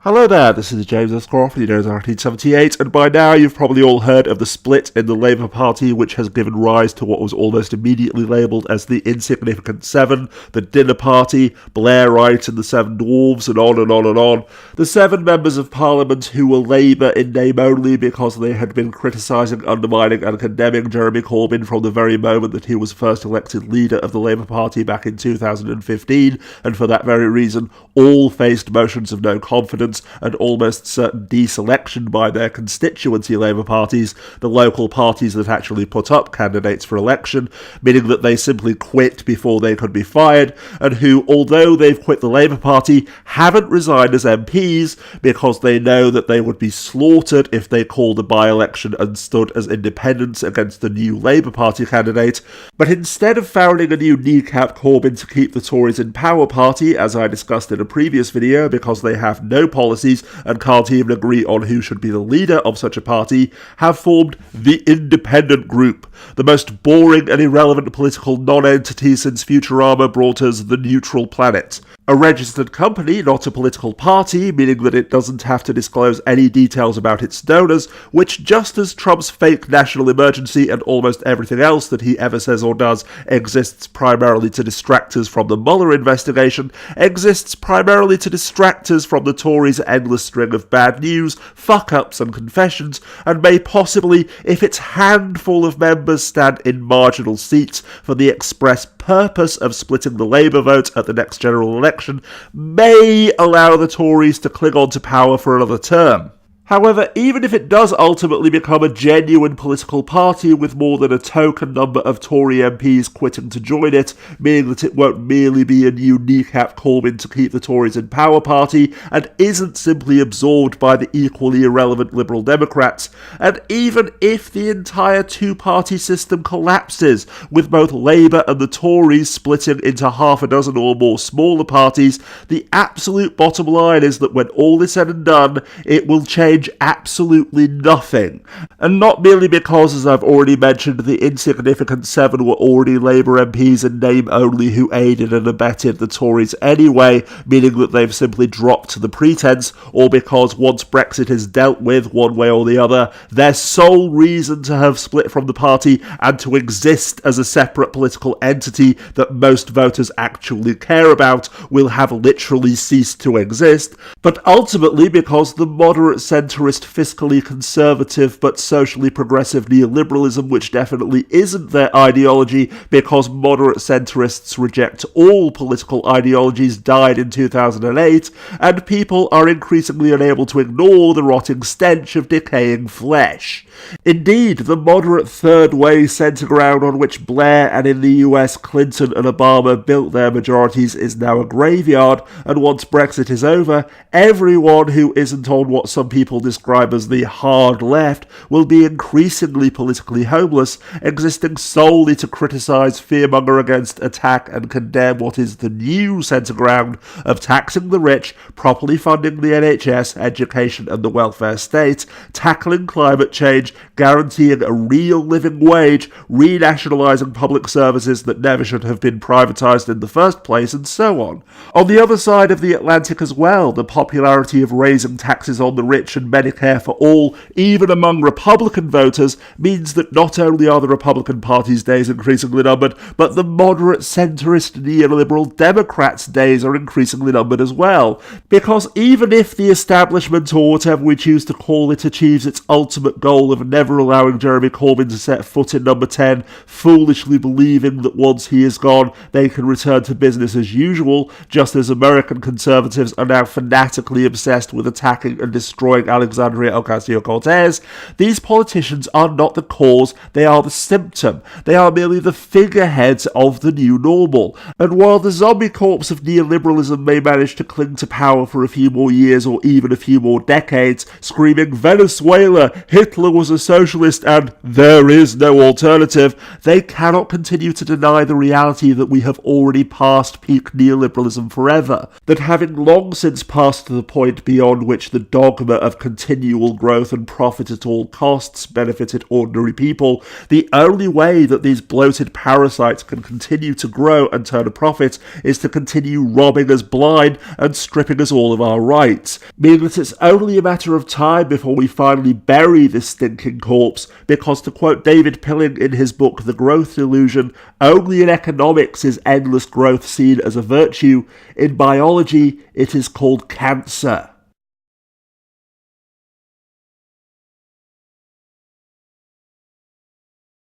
Hello there, this is James Escroft, you know, 1978, and by now you've probably all heard of the split in the Labour Party, which has given rise to what was almost immediately labelled as the Insignificant Seven, the Dinner Party, Blairite and the Seven Dwarves, and on and on and on. The 7 members of Parliament who were Labour in name only because they had been criticising, undermining and condemning Jeremy Corbyn from the very moment that he was first elected leader of the Labour Party back in 2015, and for that very reason all faced motions of no confidence and almost certain deselection by their constituency Labour parties, the local parties that actually put up candidates for election, meaning that they simply quit before they could be fired, and who, although they've quit the Labour Party, haven't resigned as MPs because they know that they would be slaughtered if they called a by-election and stood as independents against the new Labour Party candidate. But instead of founding a new kneecap Corbyn to keep the Tories in power party, as I discussed in a previous video, because they have no policies and can't even agree on who should be the leader of such a party, have formed the Independent Group, the most boring and irrelevant political non-entity since Futurama brought us The Neutral Planet. A registered company, not a political party, meaning that it doesn't have to disclose any details about its donors, which, just as Trump's fake national emergency and almost everything else that he ever says or does exists primarily to distract us from the Mueller investigation, exists primarily to distract us from the Tories' endless string of bad news, fuck-ups and confessions, and may possibly, if its handful of members stand in marginal seats for the express purpose of splitting the Labour vote at the next general election, may allow the Tories to cling on to power for another term. However, even if it does ultimately become a genuine political party with more than a token number of Tory MPs quitting to join it, meaning that it won't merely be a new kneecap Corbyn to keep the Tories in power party, and isn't simply absorbed by the equally irrelevant Liberal Democrats, and even if the entire two-party system collapses, with both Labour and the Tories splitting into half a dozen or more smaller parties, the absolute bottom line is that when all is said and done, it will change absolutely nothing. And not merely because, as I've already mentioned, the Insignificant Seven were already Labour MPs in name only who aided and abetted the Tories anyway, meaning that they've simply dropped the pretense, or because once Brexit is dealt with one way or the other, their sole reason to have split from the party and to exist as a separate political entity that most voters actually care about will have literally ceased to exist, but ultimately because the moderate centrist, fiscally conservative but socially progressive neoliberalism, which definitely isn't their ideology because moderate centrists reject all political ideologies, died in 2008, and people are increasingly unable to ignore the rotting stench of decaying flesh. Indeed, the moderate third way centre ground on which Blair and in the US Clinton and Obama built their majorities is now a graveyard, and once Brexit is over, everyone who isn't on what some people describe as the hard left will be increasingly politically homeless, existing solely to criticise, fearmonger against, attack and condemn what is the new centre ground of taxing the rich, properly funding the NHS, education and the welfare state, tackling climate change, guaranteeing a real living wage, renationalising public services that never should have been privatised in the first place, and so on. On the other side of the Atlantic as well, the popularity of raising taxes on the rich and Medicare for all, even among Republican voters, means that not only are the Republican Party's days increasingly numbered, but the moderate centrist neoliberal Democrats' days are increasingly numbered as well. Because even if the establishment, or whatever we choose to call it, achieves its ultimate goal of never allowing Jeremy Corbyn to set foot in number 10, foolishly believing that once he is gone, they can return to business as usual, just as American conservatives are now fanatically obsessed with attacking and destroying Alexandria Ocasio-Cortez, these politicians are not the cause, they are the symptom. They are merely the figureheads of the new normal. And while the zombie corpse of neoliberalism may manage to cling to power for a few more years or even a few more decades, screaming Venezuela, Hitler was a socialist and there is no alternative, they cannot continue to deny the reality that we have already passed peak neoliberalism forever, that having long since passed to the point beyond which the dogma of continual growth and profit at all costs benefited ordinary people, the only way that these bloated parasites can continue to grow and turn a profit is to continue robbing us blind and stripping us all of our rights, meaning that it's only a matter of time before we finally bury this stinking corpse, because to quote David Pilling in his book The Growth Delusion, only in economics is endless growth seen as a virtue. In biology, it is called cancer.